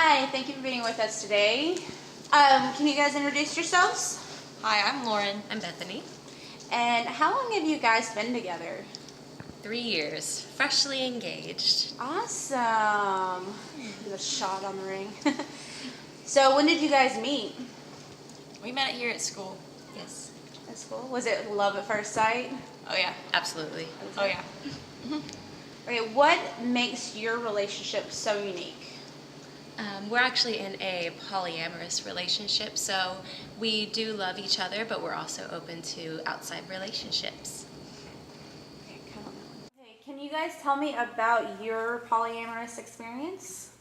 Hi, thank you for being with us today. Can you guys introduce yourselves? Hi, I'm Lauren. I'm Bethany. And how long have you guys been together? 3 years, freshly engaged. Awesome. The shot on the ring. So when did you guys meet? We met here at school. Yes, At school? Was it love at first sight? Oh yeah. absolutely. Oh yeah. Okay, what makes your relationship so unique? We're actually in a polyamorous relationship, so we do love each other, but we're also open to outside relationships. Okay, can you guys tell me about your polyamorous experience?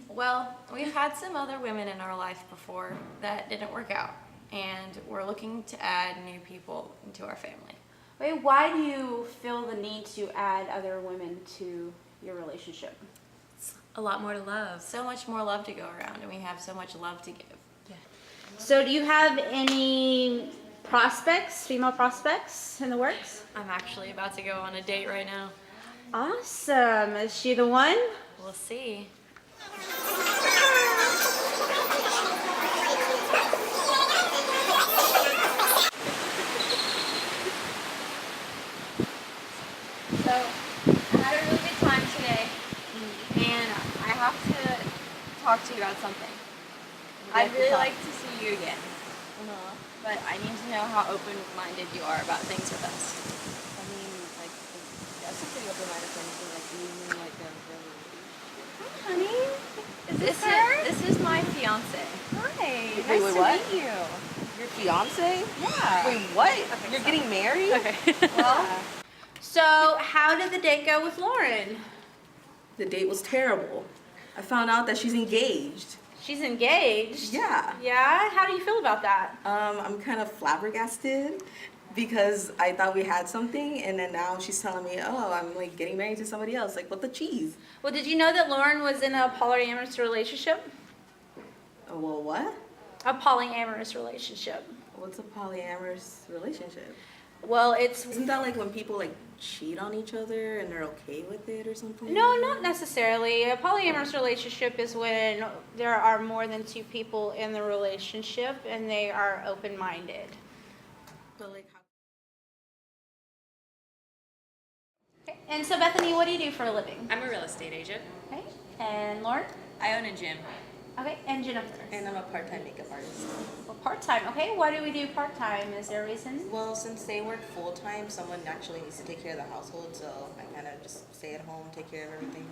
Well, we've had some other women in our life before that didn't work out, and we're looking to add new people into our family. Okay, why do you feel the need to add other women to your relationship? A lot more to love. So much more love to go around, and we have so much love to give. Yeah. So do you have any prospects, female prospects in the works? I'm actually about to go on a date right now. Awesome. Is she the one? We'll see. So, I had a really good time today, and I have to talk to you about something. I'd really like to see you again, but I need to know how open-minded you are about things with us. I mean, like, that's a pretty open-minded thing. Like, you mean like a really... Honey, is this her? This is my fiance. Hi. Wait, nice what? to meet you. Your fiance? Yeah. Wait, what? Okay, You're so- getting married? Okay. Well, so how did the date go with Lauren? The date was terrible. I found out that she's engaged. She's engaged. Yeah. Yeah? How do you feel about that? I'm kind of flabbergasted because I thought we had something, and then now she's telling me, oh, I'm like getting married to somebody else. Like, what the cheese? Well, did you know that Lauren was in a polyamorous relationship? Oh, well, what? A polyamorous relationship. What's a polyamorous relationship? Well, it's... Isn't that like when people like cheat on each other and they're okay with it or something? No, not necessarily. A polyamorous relationship is when there are more than two people in the relationship and they are open-minded. But like how? Okay. And so, Bethany, what do you do for a living? I'm a real estate agent. Okay. And Lauren? I own a gym. Okay. And Jennifer? And I'm a part-time makeup artist. Well, part-time. Okay. Why do we do part-time? Is there a reason? Well, since they work full-time, someone actually needs to take care of the household, so I kind of just stay at home, take care of everything.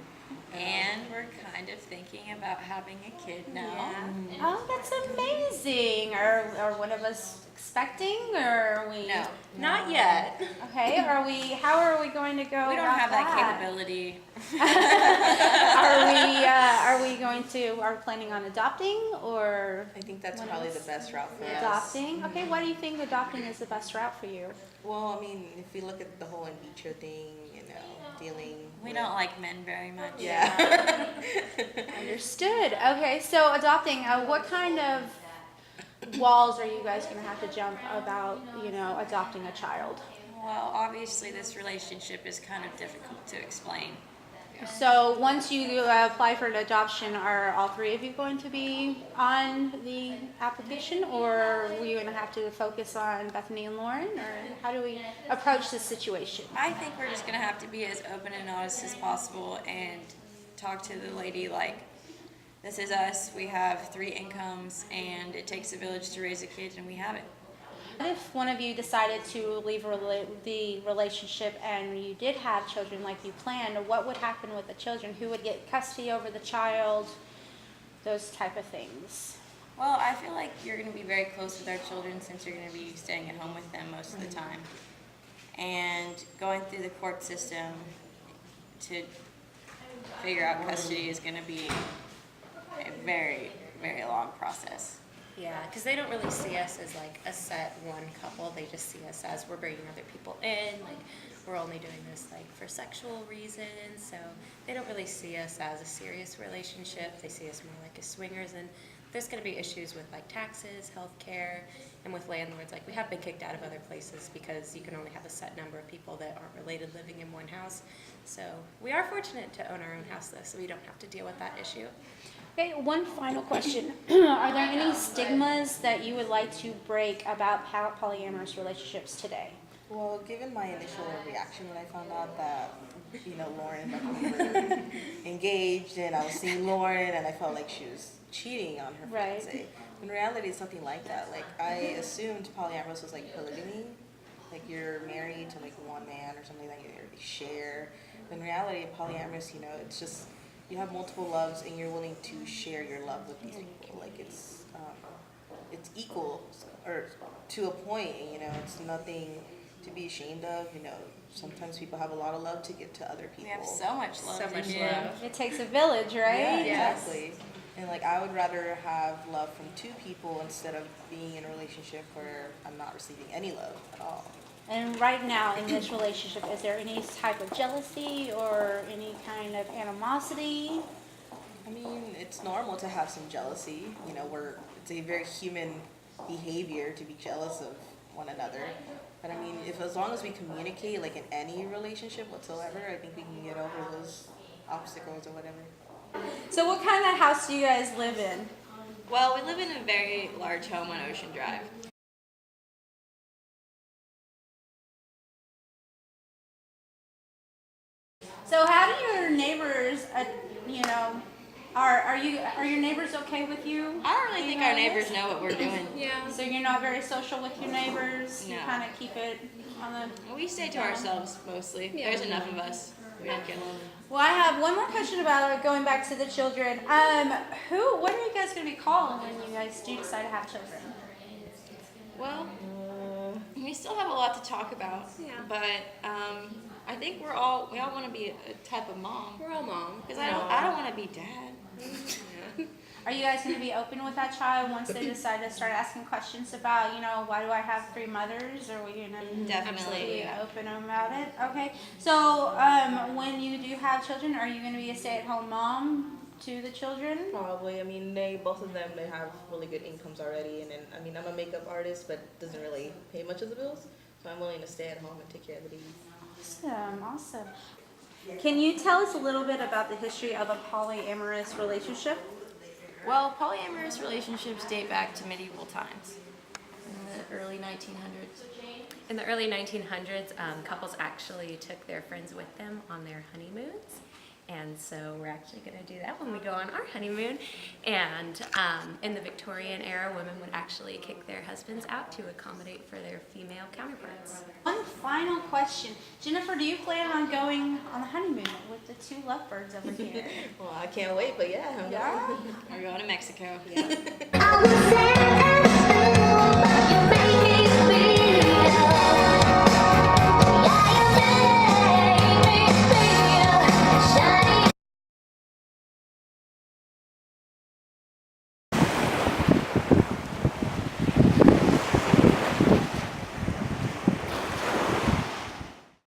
And we're kind of thinking about having a kid now. Yeah. Oh, that's amazing. Are one of us expecting, or are we? No. Not yet. Okay. Are we? How are we going to go? We don't about have that capability. Are we going to? Are we planning on adopting, or I think that's one of probably us the best route for us. adopting? Okay. Why do you think adopting is the best route for you? Well, I mean, if you look at the whole in vitro thing, you know, dealing We with... don't like men very much. Yeah. Understood. Okay. So adopting. What kind of walls are you guys going to have to jump about, adopting a child? Well, obviously this relationship is kind of difficult to explain. So once you apply for an adoption, are all three of you going to be on the application, or are you going to have to focus on Bethany and Lauren, or how do we approach this situation? I think we're just going to have to be as open and honest as possible and talk to the lady like, this is us, we have 3 incomes, and it takes a village to raise a kid, and we have it. What if one of you decided to leave the relationship and you did have children like you planned? What would happen with the children? Who would get custody over the child? Those type of things. Well, I feel like you're going to be very close with our children since you're going to be staying at home with them most of the time. And going through the court system to figure out custody is going to be a very, very long process. Yeah, because they don't really see us as like a set one couple. They just see us as we're bringing other people in. Like we're only doing this like for sexual reasons, so they don't really see us as a serious relationship. They see us more like as swingers, and there's going to be issues with like taxes, healthcare, and with landlords. Like we have been kicked out of other places because you can only have a set number of people that aren't related living in one house. So we are fortunate to own our own house though, so we don't have to deal with that issue. Okay, one final question. Are there any stigmas that you would like to break about polyamorous relationships today? Well, given my initial reaction when I found out that, Lauren and Becky were engaged, and I was seeing Lauren, and I felt like she was cheating on her Right. fiance. In reality, it's nothing like that. Like, I assumed polyamorous was like polygamy, like you're married to like one man or something that you already share. In reality, polyamorous, it's just you have multiple loves, and you're willing to share your love with these people. Like it's equal, or to a point. It's nothing to be ashamed of. Sometimes people have a lot of love to give to other people. We have so much love. So to much give. love. It takes a village, right? Yeah, Yes. exactly. And like I would rather have love from two people instead of being in a relationship where I'm not receiving any love at all. And right now in this relationship, is there any type of jealousy or any kind of animosity? I mean, it's normal to have some jealousy. It's a very human behavior to be jealous of one another. But I mean, as long as we communicate, like in any relationship whatsoever, I think we can get over those obstacles or whatever. So what kind of house do you guys live in? Well, we live in a very large home on Ocean Drive. So how do your neighbors, are your neighbors okay with you? I don't really think our being neighbors know what we're doing. Yeah. So you're not very social with your neighbors? You No. kind of keep it on the... We stay to ourselves mostly. Yeah. There's enough of us. We don't get along. Well, I have one more question about going back to the children. What are you guys going to be called when you guys do decide to have children? Well, we still have a lot to talk about. Yeah. But I think we all want to be a type of mom. We're all mom. Because I don't want to be dad. Are you guys going to be open with that child once they decide to start asking questions about, why do I have three mothers? Or are we going to Definitely. be open about it? Okay. So when you do have children, are you going to be a stay-at-home mom to the children? Probably. I mean, both of them, they have really good incomes already. And then, I mean, I'm a makeup artist, but doesn't really pay much of the bills. So I'm willing to stay at home and take care of the baby. Awesome. Can you tell us a little bit about the history of a polyamorous relationship? Well, polyamorous relationships date back to medieval times, in the early 1900s. In the early 1900s, couples actually took their friends with them on their honeymoons. And so we're actually going to do that when we go on our honeymoon. And in the Victorian era, women would actually kick their husbands out to accommodate for their female counterparts. One final question. Jennifer, do you plan on going on the honeymoon with the two lovebirds over here? Well, I can't wait, but yeah, I'm Yeah? We're going to Mexico. Yeah. I was there.